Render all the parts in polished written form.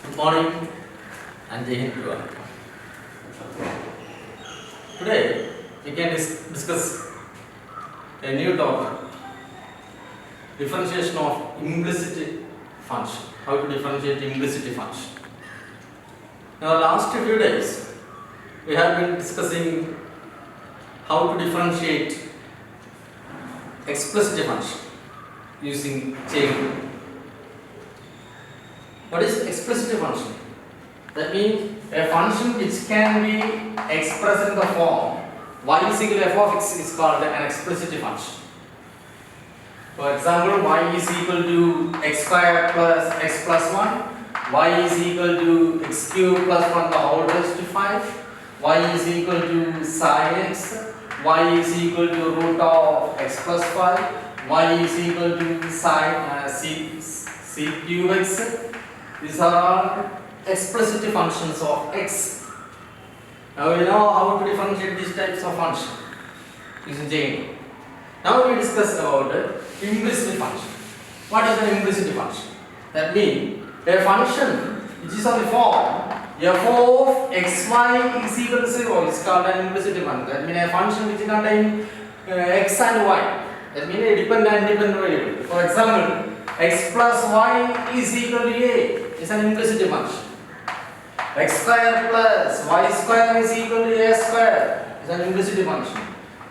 Good morning and Jai Hind to all. Today we can discuss a new topic, differentiation of implicit function. How to differentiate implicit function. In our last few days we have been discussing how to differentiate explicit function using chain rule. What is explicit function? That means a function which can be expressed in the form y is equal to f of x is called an explicit function. For example, y is equal to x squared plus x plus 1, y is equal to x cubed plus 1 the whole raised to 5, y is equal to sin x, y is equal to root of x plus 5, y is equal to sin c cube x. These are all explicit functions of x. Now we know how to differentiate these types of functions using chain. Now we discuss about implicit function. What is an implicit function? That means a function which is of the form f of xy is equal to 0 is called an implicit function. That means a function which contains x and y. That means a dependent and dependent variable. For example, x plus y is equal to a is an implicit function. X square plus y square is equal to a square is an implicit function.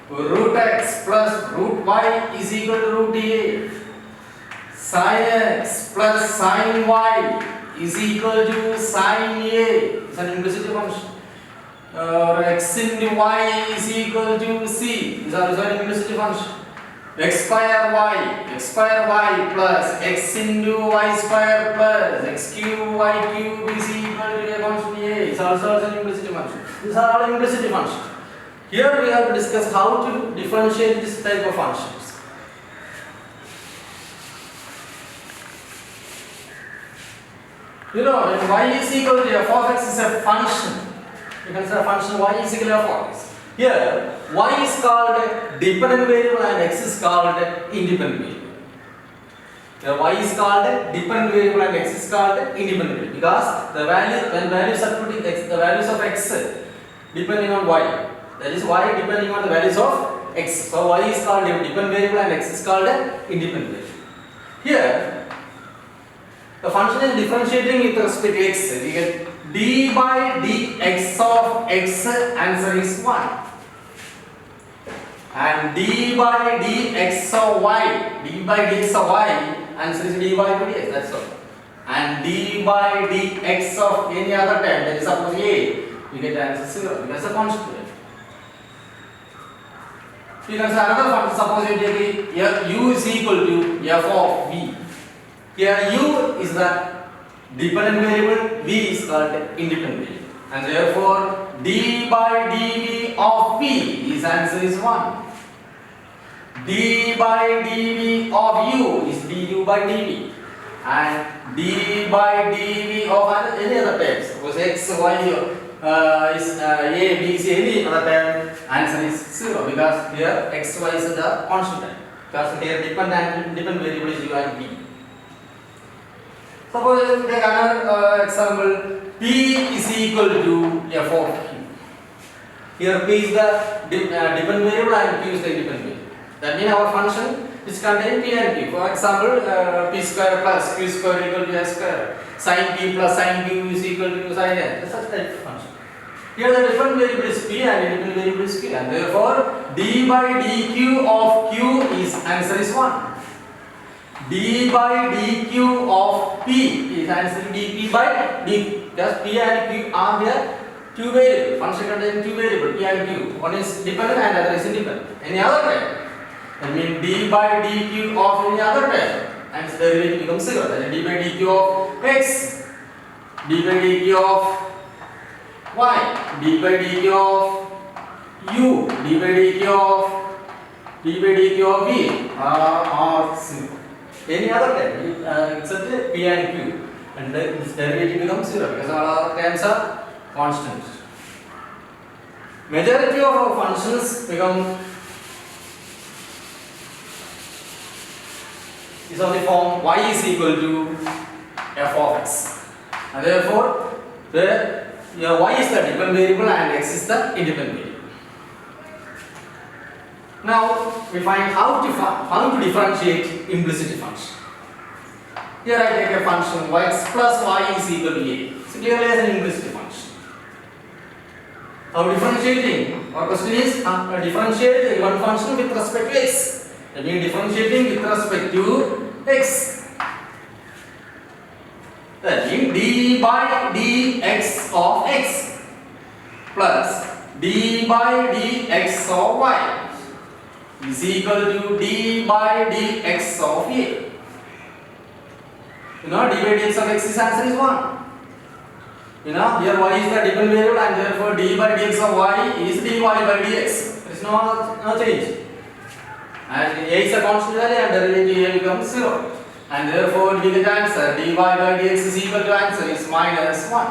Root x plus root y is equal to root a. Sin x plus sin y is equal to sin a is an implicit function. X into y is equal to c is also an implicit function. X square y plus x into y square plus x cube y cube is equal to a function a is also an implicit function. These are all implicit functions. Here we have to discuss how to differentiate this type of functions. You know, when y is equal to f of x is a function. You can say a function y is equal to f of x. Here, y is called a dependent variable and x is called independent variable. Here, y is called a dependent variable and x is called independent variable because the value when values are put in x, the values of x depending on y. That is y depending on the values of x. So y is called a dependent variable and x is called a independent variable. Here, the function is differentiating with respect to x. We get d by dx of x, answer is 1. And d by dx of y, answer is d by dx, that's all. And d by dx of any other term, that is suppose a, we get answer 0 because it's a constant. You can say another function, suppose you take u is equal to f of v. Here u is the dependent variable, v is called independent variable, and therefore d by dv of v is answer is 1. D by dv of u is du by dv, and d by dv of any other terms, suppose x, y is a, b, c, any other term, answer is 0 because here x, y is the constant term, because here dependent and independent variable is u and v. Suppose we take another example, p is equal to f of q. Here p is the dependent variable and q is the independent variable. That means our function is contains p and q. For example, p square plus q square equal to s square. Sin p plus sin q is equal to sin n. Such type of function. Here the different variable is p and independent variable is q, and therefore d by dq of q is answer is 1. d by dq of p is answer dp by dq. Because p and q are there two variables. Function contains two variables p and q. One is dependent and other is independent. Any other term, I mean d by dq of any other term, and its derivative becomes 0. That is d by dq of x, d by dq of y, d by dq of u, d by dq of v are 0. Any other term except p and q, and this derivative becomes 0 because all other terms are constant. Majority of our functions become is of the form y is equal to f of x. And therefore, your y is the dependent variable and x is the independent variable. Now we find how to differentiate implicit function. Here I take a function x plus y is equal to a. So clearly as an implicit function. Now differentiating, our question is differentiate one function with respect to x. That means differentiating with respect to x. That means d by dx of x plus d by dx of y is equal to d by dx of a. You know, d by dx of x is answer is 1. You know, here y is the dependent variable and therefore d by dx of y is dy by dx. There is no change. And a is a constant value and derivative a becomes 0. And therefore we get answer dy by dx is equal to answer is minus 1.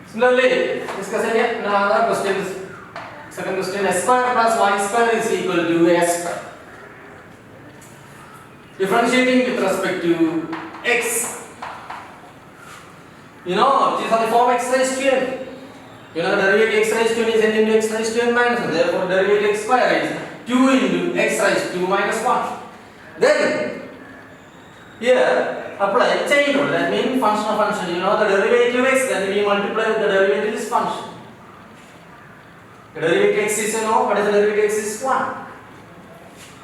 Similarly, discuss again another question. Second question, s square plus y square is equal to a square. Differentiating with respect to x. You know, it is on the form x raised to n. You know, derivative x raised to n is n into x raised to n minus 1. Therefore, derivative x square is 2 into x raised to minus 1. Then, here, apply chain rule. That means function of function. You know, the derivative x, then we multiply with the derivative of this function. The derivative x is, you know, what is the derivative x is 1.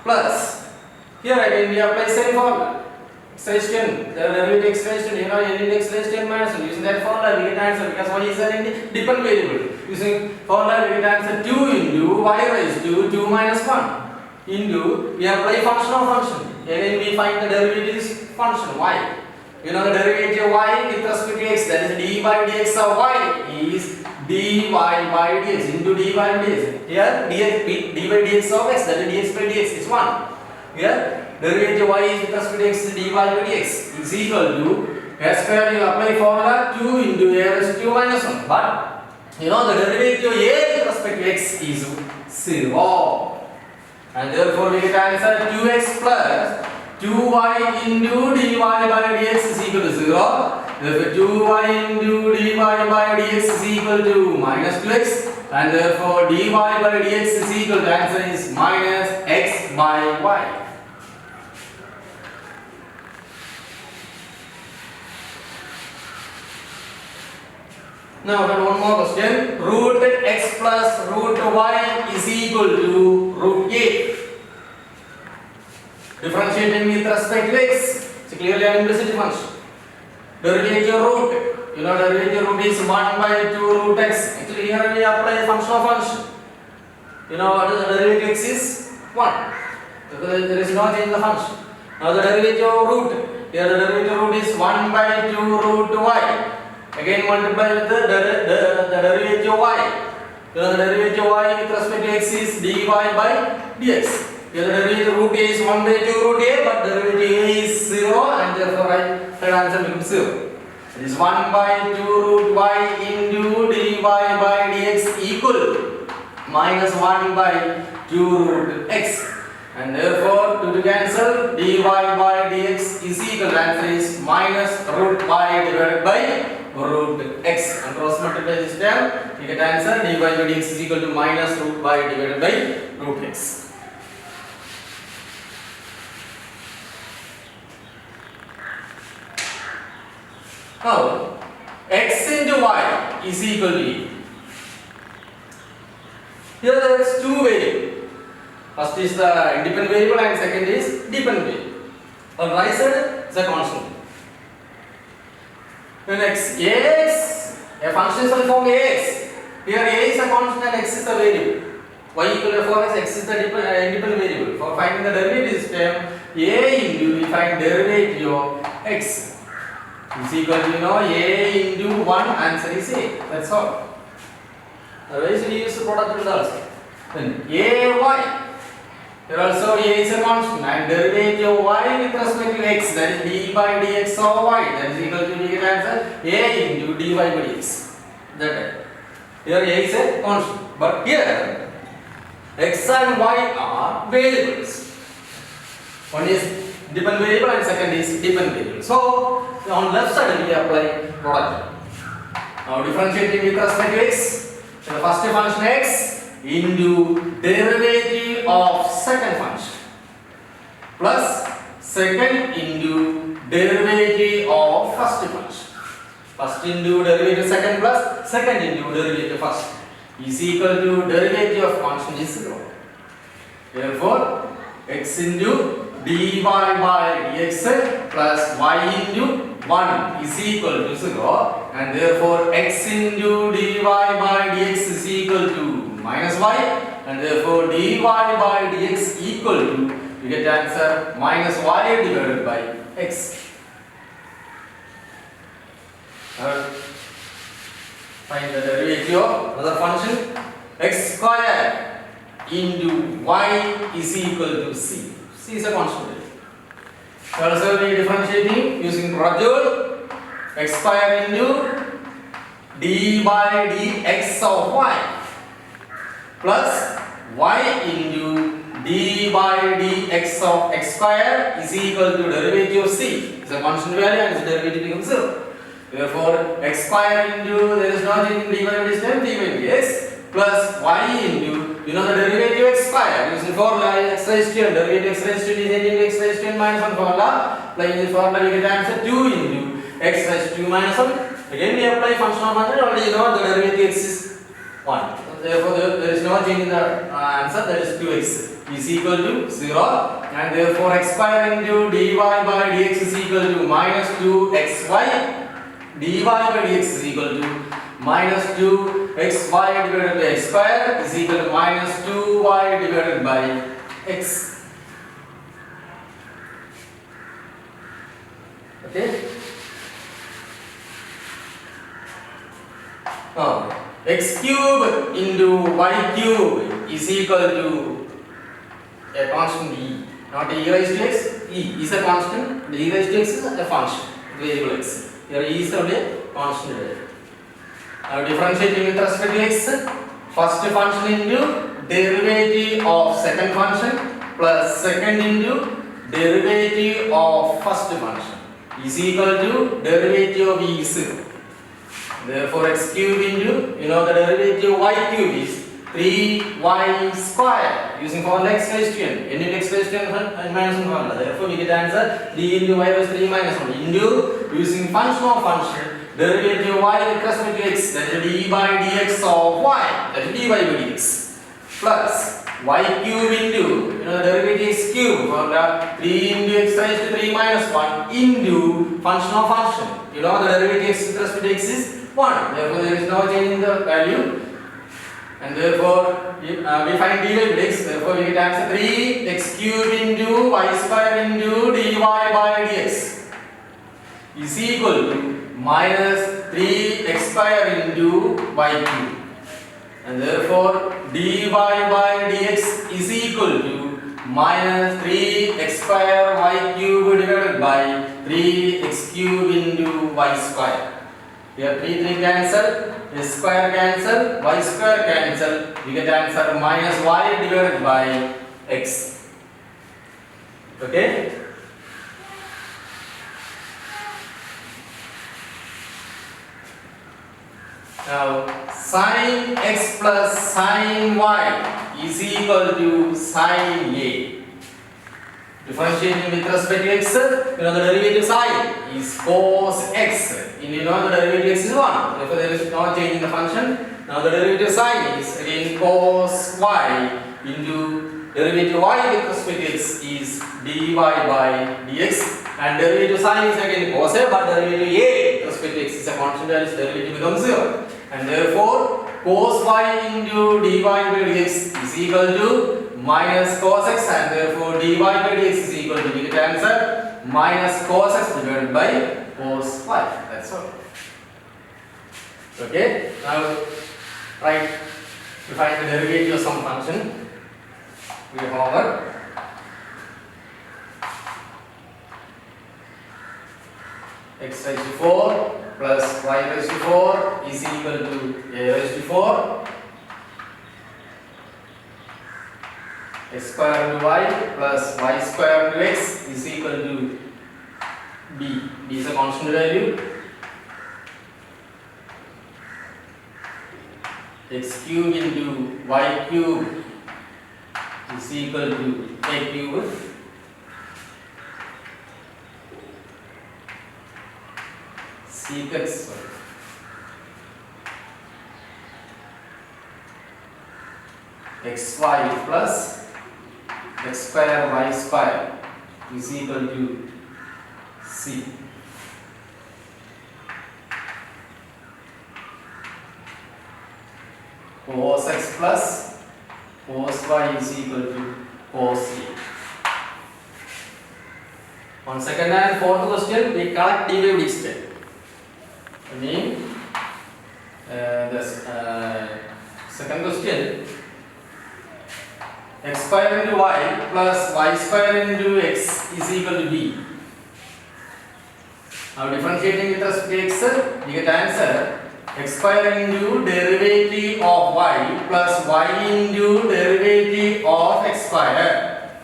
Plus, here again we apply same formula. X raised to n, the derivative x raised to n, you know, n into x raised to n minus 1. Using that formula, we get answer because y is an dependent variable. Using formula, we get answer 2 into y raised to 2 minus 1 into, we apply function of function. Again, we find the derivative is function y. You know, the derivative y with respect to x, that is d by dx of y is dy by dx into dy by dx. Here, d by dx of x, that is dx by dx is 1. Here, derivative y is with respect to x is dy by dx is equal to s square. You apply formula 2 into a raised to 2 minus 1. But you know the derivative a with respect to x is 0. And therefore we get answer 2x plus 2y into dy by dx is equal to 0. Therefore 2y into dy by dx is equal to minus 2x. And therefore dy by dx is equal to answer is minus x by y. Now one more question. Root x plus root y is equal to root a. Differentiating with respect to x. It's clearly an implicit function. Derivative root. You know, derivative root is 1 by 2 root x. Actually here we apply function of function. You know what is the derivative x is 1. Because there is no change in the function. Now the derivative of root. Here the derivative root is 1 by 2 root y. Again multiply with the derivative y. You know the derivative y with respect to x is dy by dx. Here the derivative root a is 1 by 2 root a, but derivative a is 0 and therefore right answer becomes 0. It is 1 by 2 root y into dy by dx equal minus 1 by 2 root x. And therefore to cancel dy by dx is equal to answer is minus root y divided by root x. And cross multiply this term, you get answer dy by dx is equal to minus root y divided by root x. Now, x into y is equal to e. Here there is two variables. First is the independent variable and second is dependent variable. On right side is a constant. When x, ax, a function is on form ax. Here a is a constant and x is the variable. Y equal to 4x, x is the independent variable. For finding the derivative term, a into we find derivative of x is equal to, you know, a into 1, answer is a. That's all. Otherwise we use the product result also. Then ay. Here also a is a constant and derivative of y with respect to x, that is d by dx of y, that is equal to, we get answer a into dy by dx. That here a is a constant, but here x and y are variables. One is dependent variable and second is dependent variable. So on left side we apply product. Now differentiating with respect to x. So the first function x into derivative of second function plus second into derivative of first function. First into derivative second plus second into derivative first is equal to derivative of function is 0. Therefore, x into dy by dx plus y into 1 is equal to 0, and therefore x into dy by dx is equal to minus y, and therefore dy by dx equal to, you get answer minus y divided by x. Find the derivative of another function x square into y is equal to c. C is a constant. Also we are differentiating using product rule. X square into d by dx of y plus y into d by dx of x square is equal to derivative of c. It's a constant value and its derivative becomes 0. Therefore, x square into, there is no change in dy by dx, d by dx plus y into, you know the derivative x square using formula x raised to n, derivative x raised to d changing to x raised to n minus 1 formula. Applying this formula we get answer 2 into x raised to minus 1. Again we apply function of function, already you know the derivative x is 1. Therefore there is no change in the answer, that is 2x is equal to 0, and therefore x square into dy by dx is equal to minus 2xy. dy by dx is equal to minus 2xy divided by x square is equal to minus 2y divided by x. Okay. Now x cube into y cube is equal to a constant e, not e raised to x. E is a constant, e raised to x is a function, variable x. Here e is only a constant. Now differentiating with respect to x, first function into derivative of second function plus second into derivative of first function is equal to derivative of e is 0. Therefore x cube into, you know the derivative of y cube is 3y square using formula x raised to n. N into x raised to n minus 1 formula. Therefore we get answer 3 into y raised to 3 minus 1 into, using function of function, derivative of y with respect to x, that is d by dx of y, that is dy by dx, plus y cube into, you know the derivative x cube, formula 3 into x raised to 3 minus 1 into function of function, you know the derivative x with respect to x is 1, therefore there is no change in the value, and therefore we find dy by dx, therefore we get answer 3x cube into y square into dy by dx is equal to minus 3x square into y cube, and therefore dy by dx is equal to minus 3x square y cube divided by 3x cube into y square. Here 3 cancel, s square cancel, y square cancel, we get answer minus y divided by x. Okay? Now sin x plus sin y is equal to sin a. Differentiating with respect to x, you know the derivative sin is cos x. You know the derivative x is 1. Therefore there is no change in the function. Now the derivative sin is again cos y into derivative y with respect to x is dy by dx, and derivative sin is again cos a, but derivative a with respect to x is a constant, that is derivative becomes 0, and therefore cos y into dy by dx is equal to minus cos x, and therefore dy by dx is equal to, we get answer minus cos x divided by cos y. That's all. Okay. Now try to find the derivative of some function. We have homework. X raised to 4 plus y raised to 4 is equal to a raised to 4 x square into y plus y square into x is equal to b. B is a constant value. X cube into y cube is equal to a cube. Sec x xy plus x square y square is equal to c. Cos x plus cos y is equal to cos a. On second and fourth question, we collect dy by dx. I mean, second question, x square into y plus y square into x is equal to b. Now differentiating with respect to x, we get answer x square into derivative of y plus y into derivative of x square.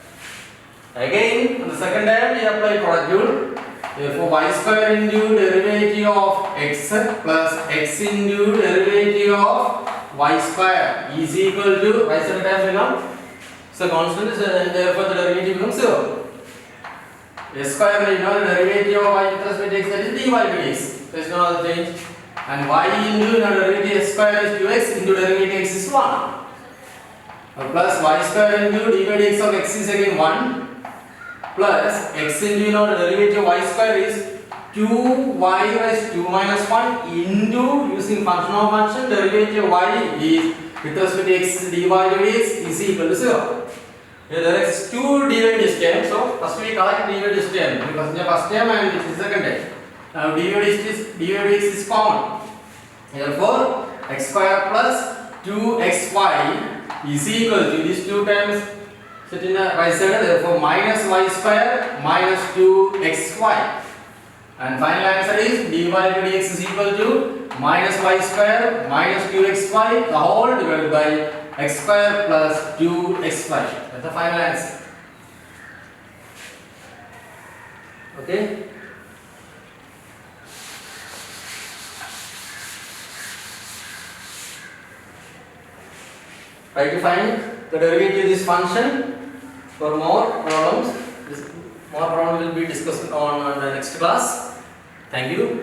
Again, on the second time we apply product rule. Therefore, y square into derivative of x plus x into derivative of y square is equal to y second time become so constant, and therefore the derivative becomes 0. S square, you know, the derivative of y with respect to x, that is dy by dx. There is no other change. And y into derivative s square is 2x into derivative x is 1. Plus y square into dy by dx of x is again 1. Plus x into the derivative of y square is 2y raised to 2 minus 1 into using function of function derivative of y is with respect to x dy by dx is equal to 0. Here there is 2 dy by dx term, so first we collect dy by dx term because the first term and this is the second term. Now dy by dx is common. Therefore x square plus 2xy is equal to these two terms set in the right side, therefore minus y square minus 2xy. And final answer is dy by dx is equal to minus y square minus 2xy the whole divided by x square plus 2xy. That's the final answer. Okay. Try to find the derivative of this function. For more problems, more problems will be discussed on the next class. Thank you.